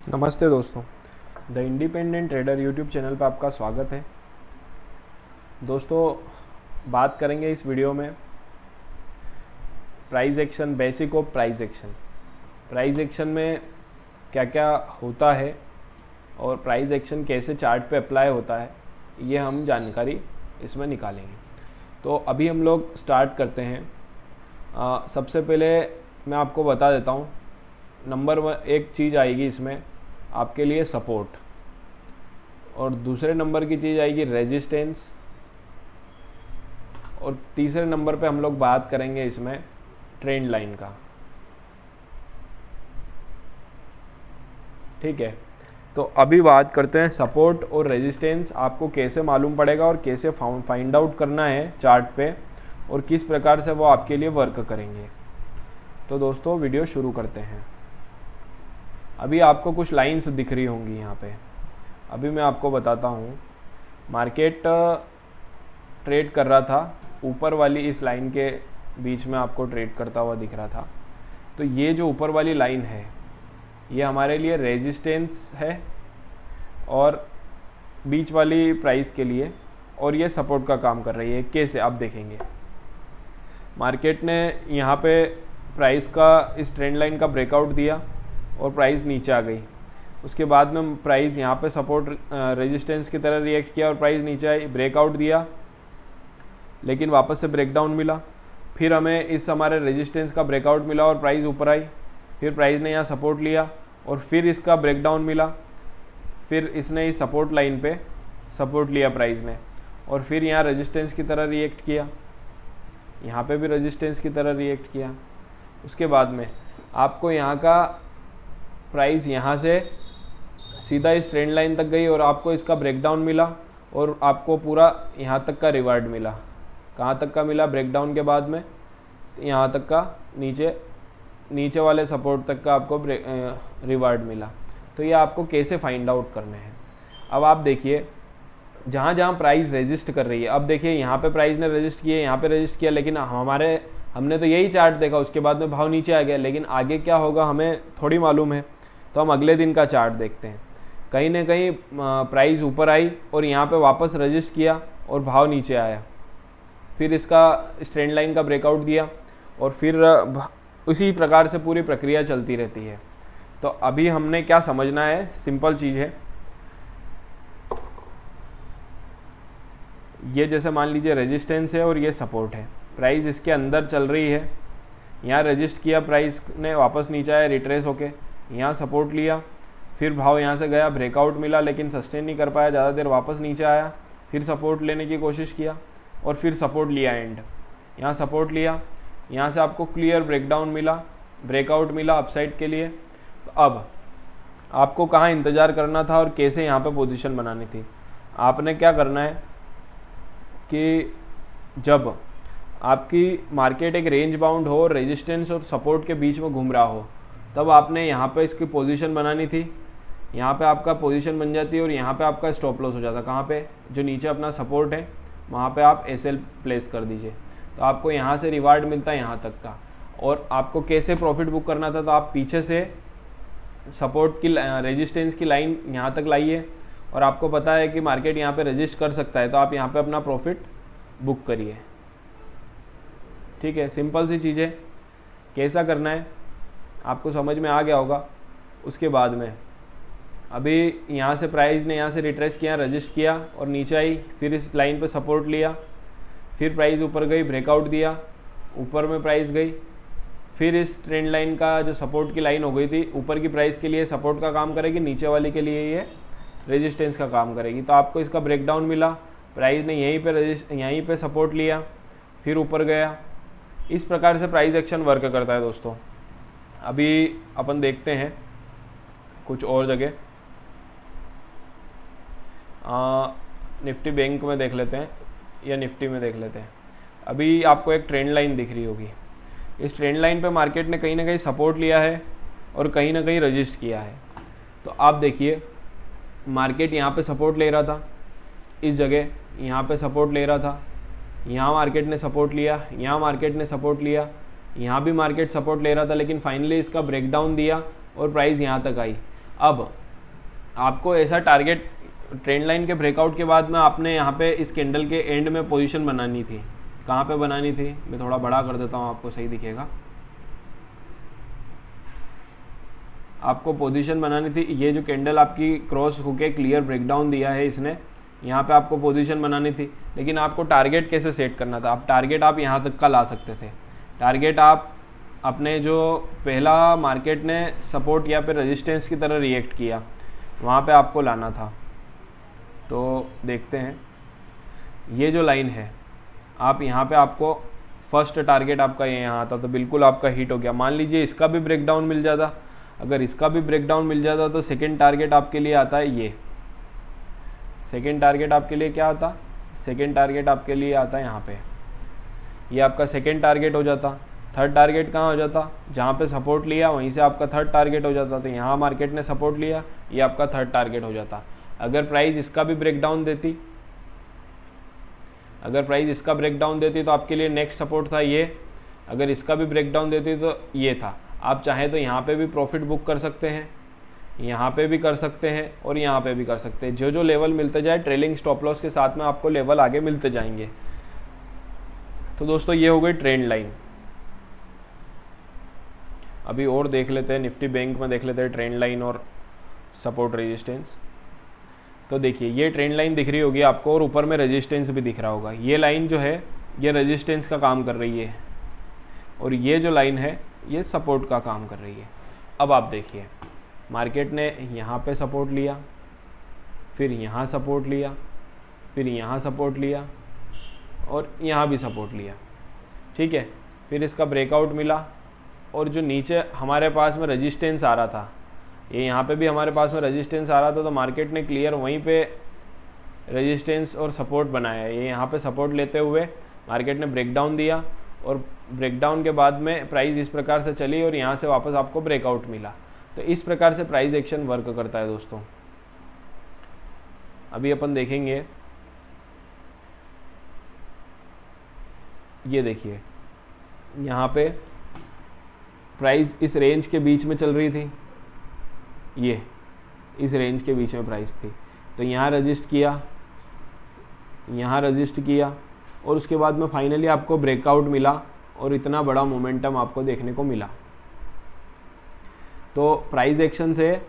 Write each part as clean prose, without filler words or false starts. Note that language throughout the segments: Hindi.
नमस्ते दोस्तों, the independent trader YouTube channel पर आपका स्वागत है। दोस्तों, बात करेंगे इस वीडियो में price action, basic of price action. Price action में क्या क्या होता है और प्राइस एक्शन कैसे चार्ट पे अप्लाई होता है, ये हम जानकारी इसमें निकालेंगे। तो अभी हम लोग स्टार्ट करते हैं। सबसे पहले मैं आपको बता देता हूँ, नंबर वन एक चीज़ आएगी इसमें आपके लिए सपोर्ट, और दूसरे नंबर की चीज़ आएगी रेजिस्टेंस, और तीसरे नंबर पे हम लोग बात करेंगे इसमें ट्रेंड लाइन का। ठीक है, तो अभी बात करते हैं सपोर्ट और रेजिस्टेंस आपको कैसे मालूम पड़ेगा और कैसे फाइंड आउट करना है चार्ट पे, और किस प्रकार से वो आपके लिए वर्क करेंगे। तो दोस्तों, वीडियो शुरू करते हैं। अभी आपको कुछ लाइंस दिख रही होंगी यहाँ पे। अभी मैं आपको बताता हूँ, मार्केट ट्रेड कर रहा था ऊपर वाली इस लाइन के बीच में, आपको ट्रेड करता हुआ दिख रहा था। तो ये जो ऊपर वाली लाइन है, ये हमारे लिए रेजिस्टेंस है और बीच वाली प्राइस के लिए, और ये सपोर्ट का काम कर रही है। कैसे आप देखेंगे, मार्केट ने यहाँ पे प्राइस का इस ट्रेंड लाइन का ब्रेकआउट दिया और प्राइस नीचे आ गई। उसके बाद में प्राइस यहाँ पे सपोर्ट रेजिस्टेंस की तरह रिएक्ट किया और प्राइस नीचे आई, ब्रेकआउट दिया, लेकिन वापस से ब्रेकडाउन मिला। फिर हमें इस हमारे रेजिस्टेंस का ब्रेकआउट मिला और प्राइस ऊपर आई। फिर प्राइस ने यहाँ सपोर्ट लिया और फिर इसका ब्रेकडाउन मिला। फिर इसने इस सपोर्ट लाइन पे सपोर्ट लिया प्राइस ने, और फिर यहाँ रेजिस्टेंस की तरह रिएक्ट किया, यहाँ पे भी रेजिस्टेंस की तरह रिएक्ट किया। उसके बाद में आपको यहाँ का प्राइस यहाँ से सीधा इस ट्रेंड लाइन तक गई और आपको इसका ब्रेकडाउन मिला, और आपको पूरा यहाँ तक का रिवार्ड मिला। कहाँ तक का मिला ब्रेकडाउन के बाद में? यहाँ तक का, नीचे वाले सपोर्ट तक का आपको रिवार्ड मिला। तो ये आपको कैसे फाइंड आउट करने हैं। अब आप देखिए, जहाँ जहाँ प्राइस रेजिस्ट कर रही है, अब देखिए यहाँ पे प्राइस ने रेजिस्ट किया, यहाँ पे रेजिस्ट किया, लेकिन हमने तो यही चार्ट देखा, उसके बाद में भाव नीचे आ गया, लेकिन आगे क्या होगा हमें थोड़ी मालूम है। तो हम अगले दिन का चार्ट देखते हैं। कहीं ना कहीं प्राइस ऊपर आई और यहाँ पे वापस रजिस्ट किया और भाव नीचे आया, फिर इसका ट्रेंड लाइन का ब्रेकआउट दिया, और फिर उसी प्रकार से पूरी प्रक्रिया चलती रहती है। तो अभी हमने क्या समझना है, सिंपल चीज़ है। ये जैसे मान लीजिए रेजिस्टेंस है और ये सपोर्ट है, प्राइस इसके अंदर चल रही है। यहाँ रजिस्ट किया, प्राइस ने वापस नीचे आया रिट्रेस होके, यहाँ सपोर्ट लिया, फिर भाव यहाँ से गया, ब्रेकआउट मिला लेकिन सस्टेन नहीं कर पाया, ज़्यादा देर वापस नीचे आया, फिर सपोर्ट लेने की कोशिश किया और फिर सपोर्ट लिया एंड, यहाँ सपोर्ट लिया, यहाँ से आपको क्लियर ब्रेकडाउन मिला, ब्रेकआउट मिला अपसाइड के लिए। तो अब आपको कहाँ इंतज़ार करना था और कैसे यहाँ पे पोजीशन बनानी थी। आपने क्या करना है कि जब आपकी मार्केट एक रेंज बाउंड हो, रेजिस्टेंस और सपोर्ट के बीच में घूम रहा हो, तब आपने यहाँ पे इसकी पोजीशन बनानी थी। यहाँ पे आपका पोजीशन बन जाती है और यहाँ पे आपका स्टॉप लॉस हो जाता है। कहाँ पे? जो नीचे अपना सपोर्ट है वहाँ पे आप एसएल प्लेस कर दीजिए, तो आपको यहाँ से रिवार्ड मिलता है यहाँ तक का। और आपको कैसे प्रॉफिट बुक करना था, तो आप पीछे से सपोर्ट की रेजिस्टेंस की लाइन यहाँ तक लाइए, और आपको पता है कि मार्केट यहाँ पे रजिस्ट कर सकता है, तो आप यहाँ पे अपना प्रॉफिट बुक करिए। ठीक है, सिंपल सी चीज़ है। कैसा करना है आपको समझ में आ गया होगा। उसके बाद में अभी यहाँ से प्राइस ने यहाँ से रिट्रेस किया, रजिस्ट किया और नीचे आई, फिर इस लाइन पे सपोर्ट लिया, फिर प्राइस ऊपर गई, ब्रेकआउट दिया, ऊपर में प्राइस गई, फिर इस ट्रेंड लाइन का जो सपोर्ट की लाइन हो गई थी, ऊपर की प्राइस के लिए सपोर्ट का काम करेगी, नीचे वाली के लिए ये रेजिस्टेंस का काम करेगी। तो आपको इसका ब्रेकडाउन मिला, प्राइस ने यहीं पे सपोर्ट लिया, फिर ऊपर गया। इस प्रकार से प्राइस एक्शन वर्क करता है दोस्तों। अभी अपन देखते हैं कुछ और जगह, निफ्टी बैंक में देख लेते हैं या निफ्टी में देख लेते हैं। अभी आपको एक ट्रेंड लाइन दिख रही होगी। इस ट्रेंड लाइन पे मार्केट ने कहीं ना कहीं सपोर्ट लिया है और कहीं ना कहीं रजिस्ट किया है। तो आप देखिए, मार्केट यहाँ पे सपोर्ट ले रहा था, इस जगह यहाँ पे सपोर्ट ले रहा था, यहाँ मार्केट ने सपोर्ट लिया, यहाँ मार्केट ने सपोर्ट लिया, यहाँ भी मार्केट सपोर्ट ले रहा था, लेकिन फाइनली इसका ब्रेकडाउन दिया और प्राइस यहाँ तक आई। अब आपको ऐसा टारगेट ट्रेंड लाइन के ब्रेकआउट के बाद में आपने यहाँ पे इस कैंडल के एंड में पोजीशन बनानी थी। कहाँ पे बनानी थी, मैं थोड़ा बड़ा कर देता हूँ आपको सही दिखेगा। आपको पोजीशन बनानी थी, ये जो कैंडल आपकी क्रॉस होके क्लियर ब्रेकडाउन दिया है इसने, यहाँ पे आपको पोजीशन बनानी थी। लेकिन आपको टारगेट कैसे सेट करना था, आप टारगेट आप यहाँ तक का ला सकते थे। टारगेट आप अपने जो पहला मार्केट ने सपोर्ट या फिर रेजिस्टेंस की तरह रिएक्ट किया, वहाँ पे आपको लाना था। तो देखते हैं, ये जो लाइन है, आप यहाँ पे आपको फर्स्ट टारगेट आपका ये यहाँ आता तो बिल्कुल आपका हिट हो गया। मान लीजिए इसका भी ब्रेकडाउन मिल जाता, अगर इसका भी ब्रेकडाउन मिल जाता तो सेकंड टारगेट आपके लिए आता है ये। सेकंड टारगेट आपके लिए क्या आता, सेकंड टारगेट आपके लिए आता है यहाँ पे, ये आपका सेकंड टारगेट हो जाता। थर्ड टारगेट कहाँ हो जाता, जहाँ पे सपोर्ट लिया वहीं से आपका थर्ड टारगेट हो जाता। तो यहाँ मार्केट ने सपोर्ट लिया, ये आपका थर्ड टारगेट हो जाता। अगर प्राइस इसका भी ब्रेकडाउन देती, अगर प्राइस इसका ब्रेकडाउन देती तो आपके लिए नेक्स्ट सपोर्ट था ये। अगर इसका भी ब्रेकडाउन देती तो ये था। आप चाहें तो यहाँ पे भी प्रॉफिट बुक कर सकते हैं, यहाँ पे भी कर सकते हैं और यहाँ पे भी कर सकते हैं। जो जो लेवल मिलते जाए ट्रेलिंग स्टॉप लॉस के साथ में आपको लेवल आगे मिलते जाएंगे। तो दोस्तों ये हो गई ट्रेंड लाइन। अभी और देख लेते हैं, निफ्टी बैंक में देख लेते हैं ट्रेंड लाइन और सपोर्ट रेजिस्टेंस। तो देखिए ये ट्रेंड लाइन दिख रही होगी आपको और ऊपर में रेजिस्टेंस भी दिख रहा होगा। ये लाइन जो है ये रेजिस्टेंस का काम कर रही है और ये जो लाइन है ये सपोर्ट का काम कर रही है। अब आप देखिए मार्केट ने यहाँ पे सपोर्ट लिया, फिर यहाँ सपोर्ट लिया, फिर यहाँ सपोर्ट लिया और यहाँ भी सपोर्ट लिया, ठीक है। फिर इसका ब्रेकआउट मिला और जो नीचे हमारे पास में रेजिस्टेंस आ रहा था, ये यहाँ पे भी हमारे पास में रेजिस्टेंस आ रहा था, तो मार्केट ने क्लियर वहीं पे रेजिस्टेंस और सपोर्ट बनाया। ये यहाँ पे सपोर्ट लेते हुए मार्केट ने ब्रेकडाउन दिया और ब्रेकडाउन के बाद में प्राइस इस प्रकार से चली और यहाँ से वापस आपको ब्रेकआउट मिला। तो इस प्रकार से प्राइस एक्शन वर्क करता है दोस्तों। अभी अपन देखेंगे, ये देखिए यहाँ पे प्राइस इस रेंज के बीच में चल रही थी, ये इस रेंज के बीच में प्राइस थी। तो यहाँ रजिस्ट किया, यहाँ रजिस्ट किया और उसके बाद में फाइनली आपको ब्रेकआउट मिला और इतना बड़ा मोमेंटम आपको देखने को मिला। तो प्राइस एक्शन से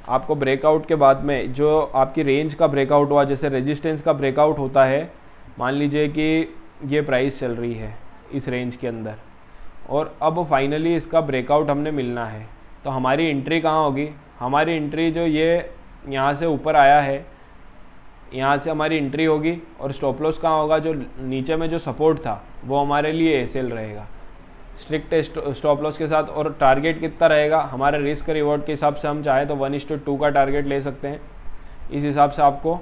आपको ब्रेकआउट के बाद में जो आपकी रेंज का ब्रेकआउट हुआ, जैसे रेजिस्टेंस का ब्रेकआउट होता है, मान लीजिए कि ये प्राइस चल रही है इस रेंज के अंदर और अब फाइनली इसका ब्रेकआउट हमने मिलना है, तो हमारी एंट्री कहाँ होगी, हमारी एंट्री जो ये यहाँ से ऊपर आया है यहाँ से हमारी एंट्री होगी और स्टॉप लॉस कहाँ होगा, जो नीचे में जो सपोर्ट था वो हमारे लिए एसएल रहेगा स्ट्रिक्ट स्टॉप लॉस के साथ। और टारगेट कितना रहेगा, हमारे रिस्क रिवॉर्ड के हिसाब से हम चाहे तो 1:2 का टारगेट ले सकते हैं। इस हिसाब से आपको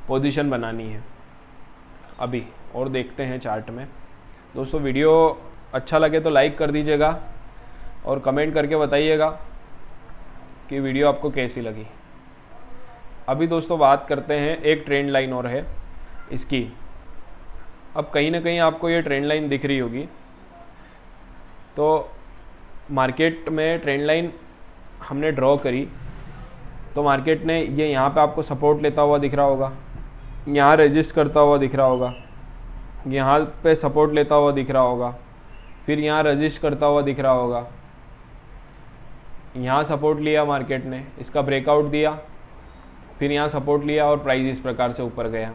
पोजीशन बनानी है। अभी और देखते हैं चार्ट में। दोस्तों वीडियो अच्छा लगे तो लाइक कर दीजिएगा और कमेंट करके बताइएगा कि वीडियो आपको कैसी लगी। अभी दोस्तों बात करते हैं, एक ट्रेंड लाइन और है इसकी। अब कहीं ना कहीं आपको ये ट्रेंड लाइन दिख रही होगी, तो मार्केट में ट्रेंड लाइन हमने ड्रॉ करी तो मार्केट ने ये यहाँ पे आपको सपोर्ट लेता हुआ दिख रहा होगा, यहाँ रजिस्ट करता हुआ दिख रहा होगा, यहाँ पे सपोर्ट लेता हुआ दिख रहा होगा, फिर यहाँ रजिस्ट करता हुआ दिख रहा होगा, यहाँ सपोर्ट लिया मार्केट ने, इसका ब्रेकआउट दिया, फिर यहाँ सपोर्ट लिया और प्राइस इस प्रकार से ऊपर गया,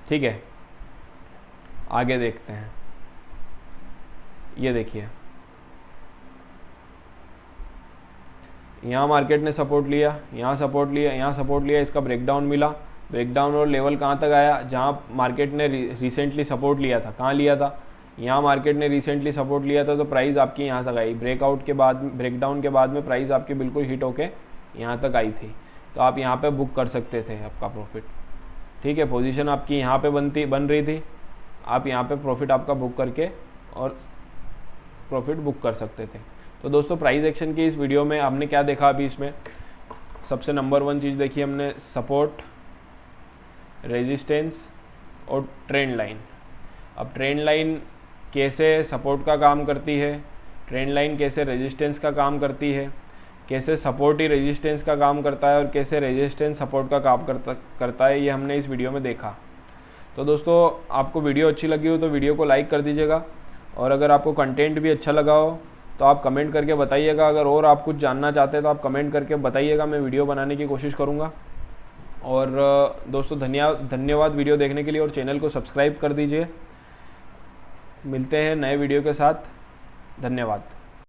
ठीक है। आगे देखते हैं, ये देखिए यहाँ मार्केट ने सपोर्ट लिया, यहाँ सपोर्ट लिया, यहाँ सपोर्ट लिया, इसका ब्रेकडाउन मिला, ब्रेकडाउन और लेवल कहाँ तक आया, जहाँ मार्केट ने रिसेंटली सपोर्ट लिया था, कहाँ लिया था, यहाँ मार्केट ने रिसेंटली सपोर्ट लिया था, तो प्राइस आपकी यहाँ तक आई। ब्रेकआउट के बाद, ब्रेकडाउन के बाद में प्राइस आपकी बिल्कुल हिट होके यहाँ तक आई थी, तो आप यहाँ पे बुक कर सकते थे आपका प्रॉफिट, ठीक है। पोजीशन आपकी यहाँ पे बन रही थी, आप यहाँ पे प्रॉफिट आपका बुक करके और प्रॉफिट बुक कर सकते थे। तो दोस्तों प्राइस एक्शन की इस वीडियो में हमने क्या देखा, अभी इसमें सबसे नंबर 1 चीज़ देखी हमने, सपोर्ट, रेजिस्टेंस और ट्रेंड लाइन। अब ट्रेंड लाइन कैसे सपोर्ट का काम करती है, ट्रेंड लाइन कैसे रेजिस्टेंस का काम करती है, कैसे सपोर्ट ही रेजिस्टेंस का काम करता है और कैसे रेजिस्टेंस सपोर्ट का काम करता है, ये हमने इस वीडियो में देखा। तो दोस्तों आपको वीडियो अच्छी लगी हो तो वीडियो को लाइक कर दीजिएगा, और अगर आपको कंटेंट भी अच्छा लगा हो तो आप कमेंट करके बताइएगा। अगर और आप कुछ जानना चाहते हैं तो आप कमेंट करके बताइएगा, मैं वीडियो बनाने की कोशिश करूँगा। और दोस्तों धन्यवाद वीडियो देखने के लिए, और चैनल को सब्सक्राइब कर दीजिए। मिलते हैं नए वीडियो के साथ। धन्यवाद।